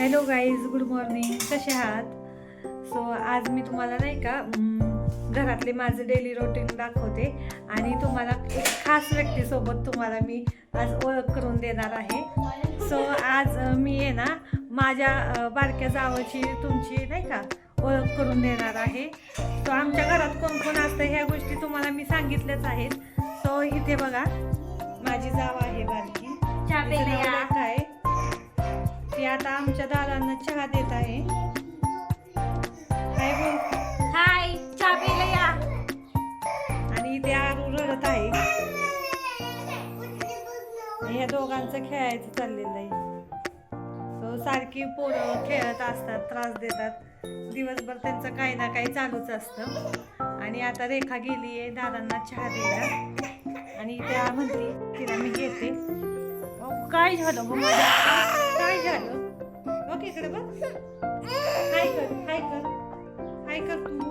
Hello guys, good morning. कसे आहात? So आज मी तुम्हाला नाही का घरातले माझं डेली रुटीन दाखवते आणि तुम्हाला एक खास व्यक्तीसोबत तुम्हाला मी आज ओळख करून देणार आहे. सो आज मी आहे ना माझ्या बारक्या जावाची तुमची नाही का ओळख करून देणार आहे. सो आमच्या घरात कोण कोण असतं ह्या गोष्टी तुम्हाला मी सांगितल्याच आहेत. सो इथे बघा माझी जाव आहे बारकी, काय ती आता आमच्या दादांना चहा देत आहे. काय बोल, हाय, चहा प्यायला या. आणि इथे आरू रडत आहे. ह्या दोघांचं खेळायचं चाललेलं आहे. सो सारखी पोरं खेळत असतात, त्रास देतात. दिवसभर त्यांचं काही ना काही चालूच असतं. आणि आता रेखा गेली आहे दादांना चहा द्यायला आणि त्या म्हणते तिला मी घेते. काय झालं गं माझ्या, काय झालं? ओके, इकडे बघ. हाय कर, हाय कर, हाय कर तू.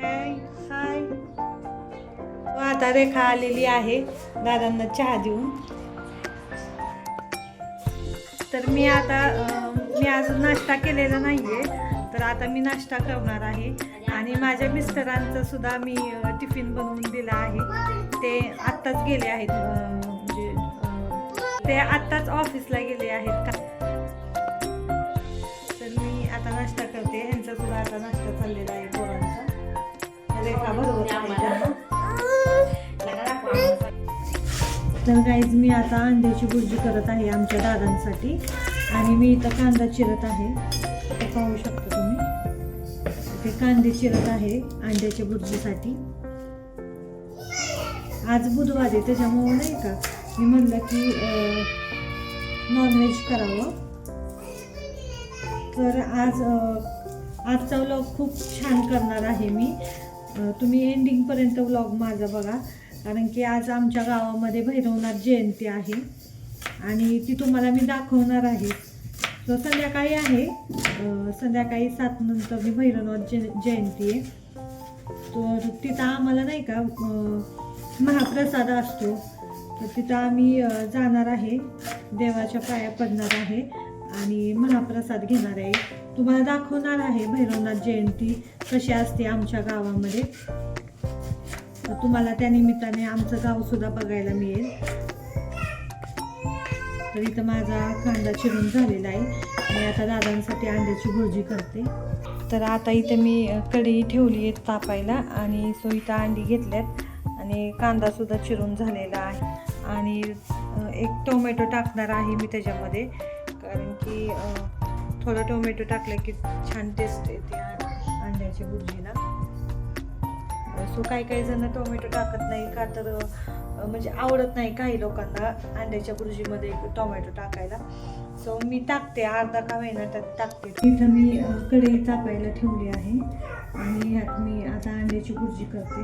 हाय हाय. आता रेखा आलेली आहे दादांना चहा देऊन. तर मी आज नाश्ता केलेला नाहीये, तर आता मी नाश्ता करणार आहे. आणि माझ्या मिस्टरांचं सुद्धा मी टिफिन बनवून दिला आहे. ते आत्ताच गेले आहेत, म्हणजे ते आत्ताच ऑफिसला गेले आहेत का. तर मी आता नाश्ता करते. ह्यांचा सुद्धा आता नाश्ता चाललेला आहे पोरांचा. रेखा बरोबर आहे. तर गाईज मी आता अंड्याची भुर्जी करत आहे आमच्या दादांसाठी. आणि मी इथं कांदा चिरत आहे, ते पाहू शकता तुम्ही. ते कांदे चिरत आहे अंड्याच्या भुर्जीसाठी. आज बुधवार आहे, त्याच्यामुळे नाही का मी म्हटलं की नॉनव्हेज करावं. तर आजचा व्लॉग खूप छान करणार आहे मी. तुम्ही एंडिंगपर्यंत व्लॉग माझा बघा, कारण की आज आमच्या गावामध्ये भैरवनाथ जयंती आहे आणि ती तुम्हाला मी दाखवणार आहे. तो संध्याकाळी आहे, संध्याकाळी 7 नंतर भैरवनाथ जयंती आहे. तर तिथं आम्हाला नाही का महाप्रसाद असतो, तर तिथं आम्ही जाणार आहे, देवाच्या पाया पडणार आहे आणि महाप्रसाद घेणार आहे. तुम्हाला दाखवणार आहे भैरवनाथ जयंती कशी असते आमच्या गावामध्ये. तर तुम्हाला त्या निमित्ताने आमचं गावसुद्धा बघायला मिळेल. तर इथं माझा कांदा चिरून झालेला आहे. मी आता दादांसाठी अंड्याची भुर्जी करते. तर आता इथं मी कढई ठेवली आहे तापायला आणि सो इथं अंडी घेतल्यात आणि कांदासुद्धा चिरून झालेला आहे. आणि एक टोमॅटो टाकणार आहे मी त्याच्यामध्ये, कारण की थोडं टोमॅटो टाकलं की छान टेस्ट येते अंड्याच्या भुर्जीला. सो काही जण टोमॅटो टाकत नाही का, तर म्हणजे आवडत नाही काही लोकांना अंड्याच्या भुर्जीमध्ये टोमॅटो टाकायला. सो मी टाकते, अर्धा का महिना टाकते. इथं मी कढई तापायला ठेवली आहे आणि ह्यात मी आता अंड्याची भुर्जी करते.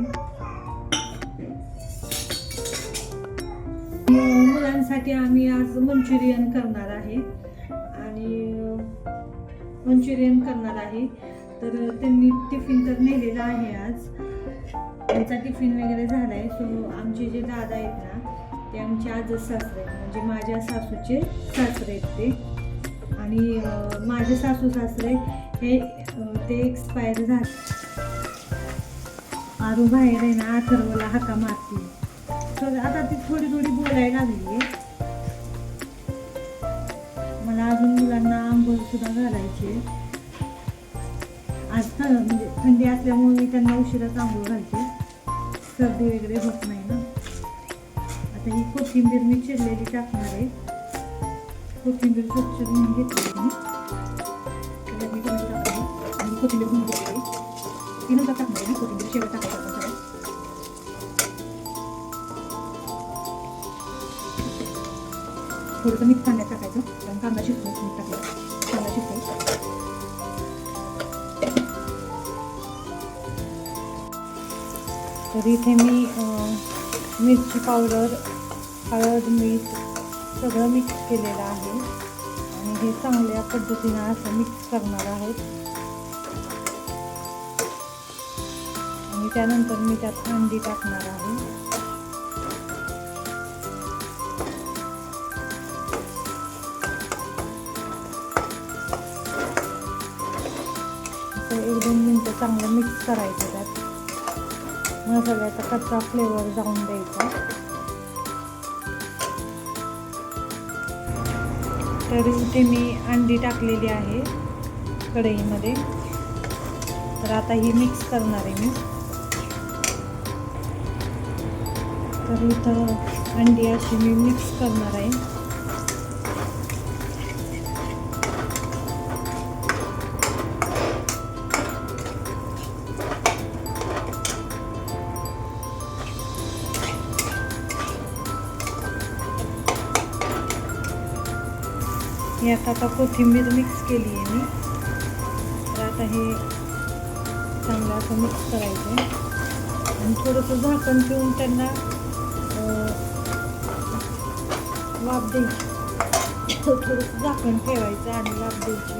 मुलांसाठी आम्ही आज मंचुरियन करणार आहे तर त्यांनी टिफिन तर नेलेला आहे. आज त्यांचा टिफिन वगैरे झाला आहे. सो आमचे जे दादा आहेत ना, ते आमचे आजच सासरे आहेत, म्हणजे माझ्या सासूचे सासरे आहेत ते. आणि माझे सासू सासरे ते एक्सपायर झाले. आरू बाहेर आहे ना, अथर्वला हाका मारते. तर आता ती थोडी बोलायला लागली आहे. मला अजून मुलांना आंघोळ सुद्धा घालायची. आज म्हणजे थंडी असल्यामुळे मी त्यांना उशिराच आंघोळ घालते, सर्दी वगैरे होत नाही ना. आता ही कोथिंबीर मी चिरलेली टाकणार आहे. कोथिंबीर स्वच्छ धुवून घेतली मी, त्याला मी टाकली आणि कोथिंबीर धुवून घेतली. ती नंतर टाकणार आहे, कोथिंबीर शेवट टाकायचं. थोडंसं मीठ पाण्यात टाकायचं, कारण कांदा शिजतो. मीठ टाकलं कांदा शिजतो. तर इथे मी मिरची पावडर, हळद, मीठ सगळं मिक्स केलेलं आहे आणि हे चांगल्या पद्धतीनं असं मिक्स करणार आहोत. आणि त्यानंतर मी त्यात अंडी टाकणार आहे. असं 1-2 मिनटं चांगलं मिक्स करायचं. त्यात मसाल्याचा कच्चा फ्लेवर जाऊन द्यायचा. तर इथे मी अंडी टाकलेली आहे कढईमध्ये. तर आता ही मिक्स करणार आहे मी. तर इथं अंडी अशी मी मिक्स करणार आहे. यात आता कोथिंबीर मिक्स केली आहे मी. तर आता हे चांगलं असं मिक्स करायचं आहे आणि थोडंसं झाकण ठेवून त्यांना वाफ द्यायची. थोडंसं झाकण ठेवायचं आणि वाफ द्यायची.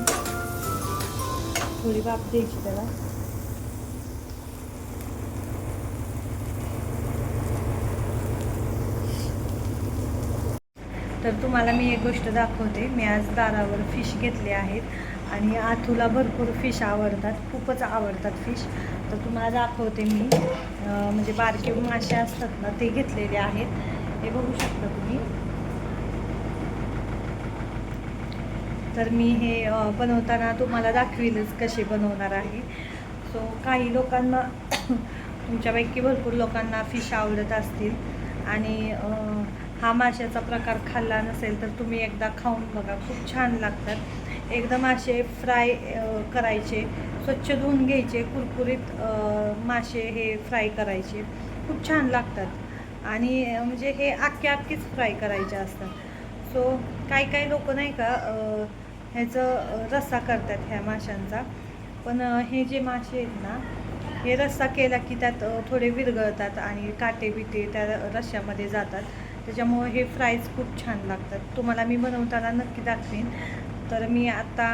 थोडी वाफ द्यायची त्याला. तर तुम्हाला मी एक गोष्ट दाखवते. मी आज दारावर फिश घेतले आहेत आणि आथूला भरपूर फिश आवडतात, खूपच आवडतात फिश. तर तुम्हाला दाखवते मी. म्हणजे बारके मासे असतात ना, ते घेतलेले आहेत. हे बघू शकता तुम्ही. तर मी हे बनवताना तुम्हाला दाखवीलच कसे बनवणार आहे. सो काही लोकांना तुमच्यापैकी भरपूर लोकांना फिश आवडत असतील आणि हा माशाचा प्रकार खाल्ला नसेल तर तुम्ही एकदा खाऊन बघा. खूप छान लागतात. एकदम असे फ्राय करायचे, स्वच्छ धुवून घ्यायचे, कुरकुरीत मासे हे फ्राय करायचे. खूप छान लागतात आणि म्हणजे हे अख्खीच फ्राय करायचे असतात. सो काही लोक नाही का ह्याचं रस्सा करतात ह्या माशांचा. पण हे जे मासे आहेत ना, हे रस्सा केला की त्यात थोडे विरघळतात आणि काटे बिटे त्या रश्श्यामध्ये जातात. त्याच्यामुळे हे फ्राईज खूप छान लागतात. तुम्हाला मी बनवताना नक्की दाखवेन. तर मी आता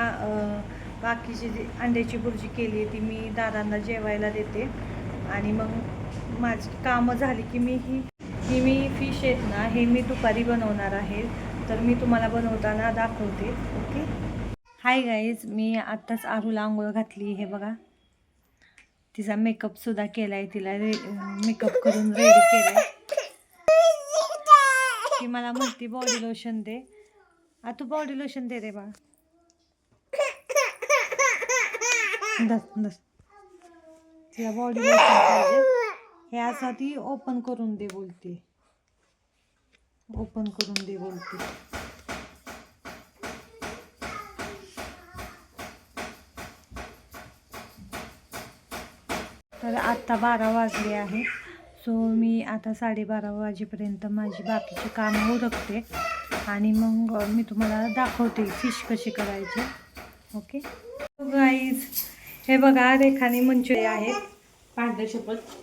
बाकीची जी अंड्याची भुर्जी केली आहे ती मी दादांना जेवायला देते आणि मग माझी कामं झाली की मी फिश आहेत ना, हे मी दुपारी बनवणार आहे. तर मी तुम्हाला बनवताना दाखवते. ओके. हाय गाईज, मी आत्ताच आरूला आंघोळ घातली. हे बघा, तिचा मेकअपसुद्धा केला आहे. तिला मेकअप करून रेडी केलं आहे. ती मला म्हणती बॉडी लोशन दे. तू बॉडी लोशन दे रे बा. तिला बॉडी लोशन पाहिजे. हे असं ती ओपन करून दे बोलते. ओपन करून दे बोलते. तर आत्ता 12 वाजले आहे. सो मी आता 12:30 वाजेपर्यंत माझी बाकीची कामं उरकते आणि मग मी तुम्हाला दाखवते फिश कशी करायची. ओके गाईज, हे बघा रेखाने मंचुरियन आहेत. पांढरे शपथ,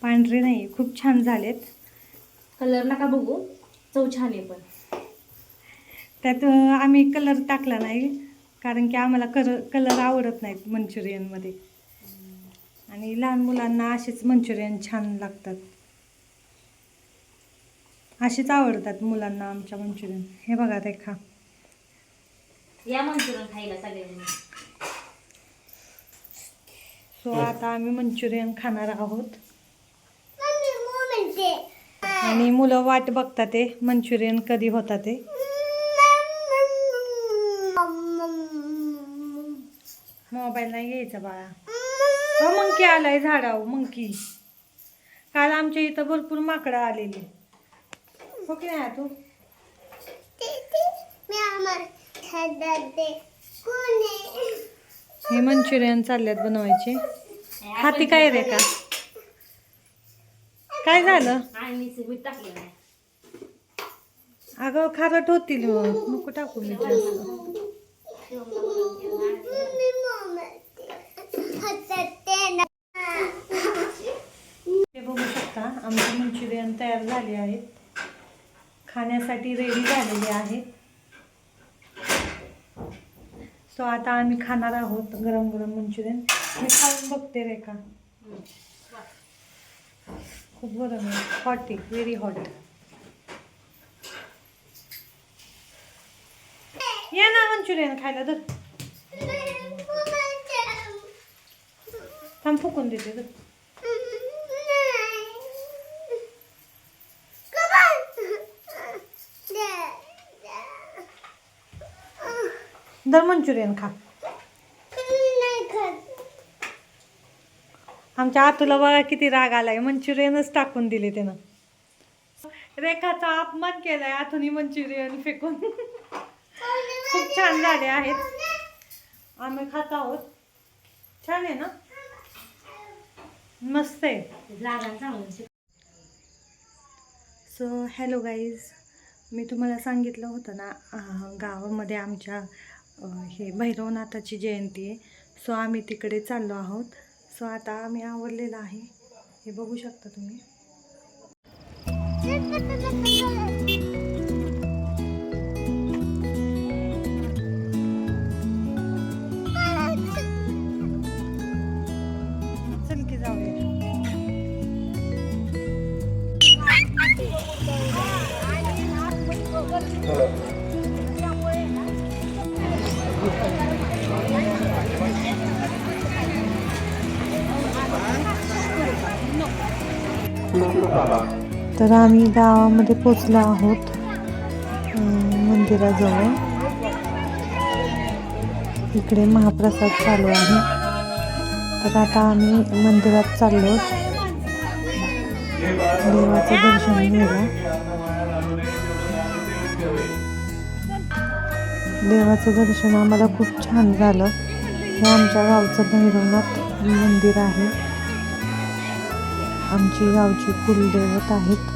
पांढरे नाही, खूप छान झालेत. कलर नका बघू, चव छान आहे. पण त्यात आम्ही कलर टाकला नाही कारण की आम्हाला कलर आवडत नाहीत मंचुरियनमध्ये आणि लहान मुलांना असेच मंचुरियन छान लागतात. असेच आवडतात मुलांना आमच्या मंचुरियन. हे बघा रेखा, या मंचुरियन खायला सगळ्यांनी. सो आता आम्ही मंचुरियन खाणार आहोत आणि मुलं वाट बघतात ते मंचुरियन कधी होतात ते. मोबाईल नाही घ्यायचा बाळा. मंकी आलाय झाडावर. मंकी काल आमच्या इथं भरपूर माकडं आलेली. हो की नाही तू? हे मंचुरियन चालल्यात बनवायचे. हाती काय रे का? काय झालं? अगं खारट होतील, नको टाकू मी जास्त. हे बघू शकता आमचे मंचुरियन तयार झाले आहेत, खाण्यासाठी रेडी झालेले आहेत. सो आता आम्ही खाणार आहोत गरम गरम मंचुरियन. मी खाऊन बघते रेखा. खूप गरम आहे, हॉट आहे, व्हेरी हॉट. या ना मंचुरियन खायला. तर थांब फुकून देते ग. दर मंचुरियन खा. आमच्या आतूला बघा किती राग आलाय, मंचुरियनच टाकून दिले त्यानं. रेखाचा अपमान केलाय आतूनी मंचुरियन फेकून. खूप छान झाले आहेत, आम्ही खात आहोत. छान आहे ना, मस्त आहे. सो हॅलो गाईज, मी तुम्हाला सांगितलं होतं ना गावामध्ये आमच्या हे भैरवनाथाची जयंती आहे. सो आम्ही तिकडे चाललो आहोत. सो आता आम्ही आवरलेलं आहे, हे बघू शकता तुम्ही. चल की जाऊया. तर आम्ही गावामध्ये पोचलो आहोत, मंदिराजवळ. इकडे महाप्रसाद चालू आहे. तर आता आम्ही मंदिरात चाललो देवाचं दर्शन घ्यायला. देवाचं दर्शन आम्हाला खूप छान झालं. हे आमच्या गावचं भैरवनाथ मंदिर आहे, आमची गावची कुलदैवत आहेत.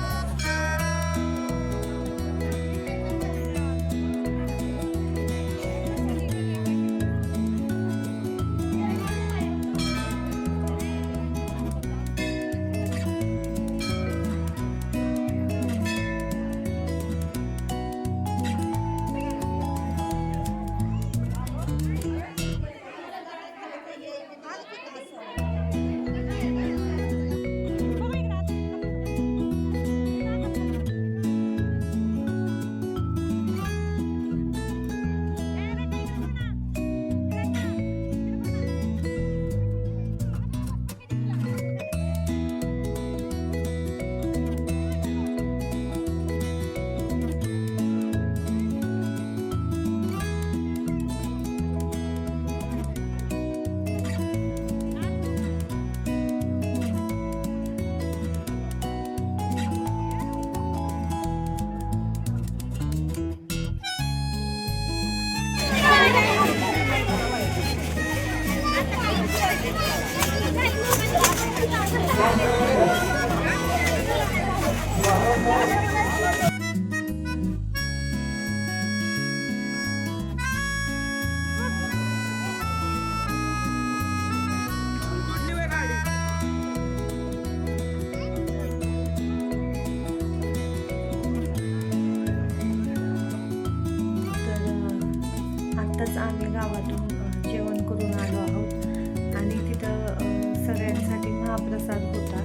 आत्ताच आम्ही गावातून जेवण करून आलो आहोत आणि तिथं सगळ्यांसाठी महाप्रसाद होता.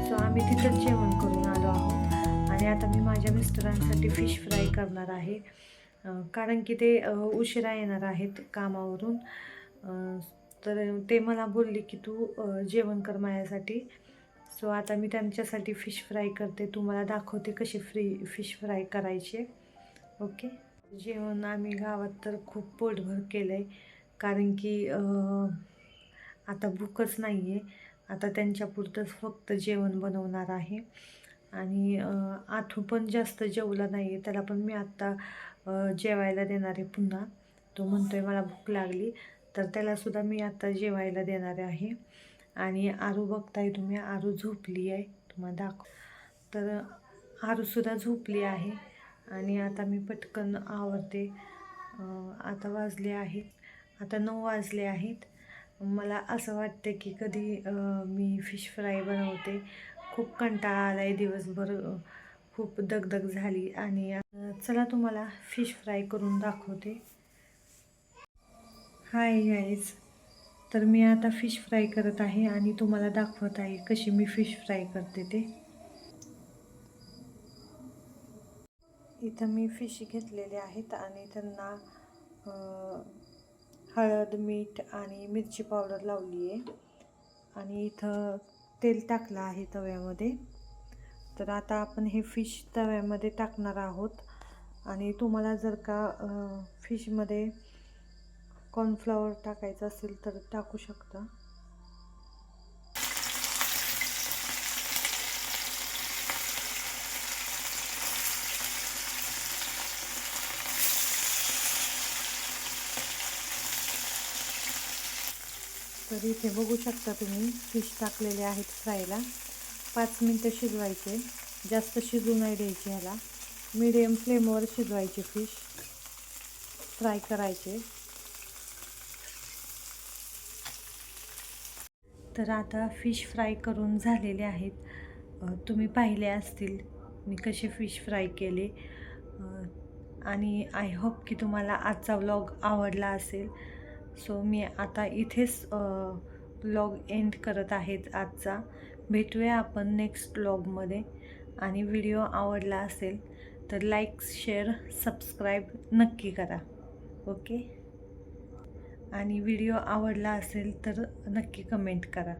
सो आम्ही तिथंच जेवण करून आलो आहोत आणि आता मी माझ्या मिस्टरांसाठी फिश फ्राय करणार आहे, कारण की ते उशिरा येणार आहेत कामावरून. तर ते मला बोलले की तू जेवण कर माझ्यासाठी. सो आता मी त्यांच्यासाठी फिश फ्राय करते, तुम्हाला दाखवते कशी फिश फ्राय करायचे. ओके. जेवण आम्ही गावात तर खूप पोटभर केलं आहे, कारण की आता भूकच नाही आहे. आता त्यांच्यापुरतंच फक्त जेवण बनवणार आहे. आणि आथू पण जास्त जेवला नाही आहे, त्याला पण मी आत्ता जेवायला देणार आहे पुन्हा. तो म्हणतो आहे मला भूक लागली, तर त्यालासुद्धा मी आता जेवायला देणार आहे. आणि आरू बघताय तुम्ही, आरू झोपली आहे, तुम्हाला दाखव. तर आरूसुद्धा झोपली आहे आणि आता मी पटकन आवरते. आता वाजले आहेत, आता 9 वाजले आहेत. मला असं वाटतं की कधी मी फिश फ्राय बनवते. खूप कंटाळा आला आहे, दिवसभर खूप दगदग झाली. आणि चला तुम्हाला फिश फ्राय करून दाखवते. हाय गाईज, तर मी आता फिश फ्राय करत आहे आणि तुम्हाला दाखवत आहे कशी मी फिश फ्राय करते ते. इथं मी फिश घेतलेले आहेत आणि त्यांना हळद, मीठ आणि मिरची पावडर लावली आहे. आणि इथं तेल टाकलं आहे तव्यामध्ये. तर आता आपण हे फिश तव्यामध्ये टाकणार आहोत. आणि तुम्हाला जर का फिशमध्ये कॉर्नफ्लॉवर टाकायचं असेल तर टाकू शकता. तर इथे बघू शकता तुम्ही फिश टाकलेले आहेत फ्रायला. 5 मिनटं शिजवायचे, जास्त शिजू नाही द्यायचे. ह्याला मीडियम फ्लेमवर शिजवायचे, फिश फ्राय करायचे. तर आता फिश फ्राय करून झालेले आहेत. तुम्ही पाहिले असतील मी कसे फिश फ्राय केले. आणि आय होप की तुम्हाला आजचा व्लॉग आवडला असेल. सो मी आता इथेच व्लॉग एंड करत आहेत आजचा. भेटूया आपण नेक्स्ट व्लॉगमध्ये. आणि व्हिडिओ आवडला असेल तर लाईक, शेअर, सबस्क्राईब नक्की करा. ओके. आणि व्हिडिओ आवडला असेल तर नक्की कमेंट करा.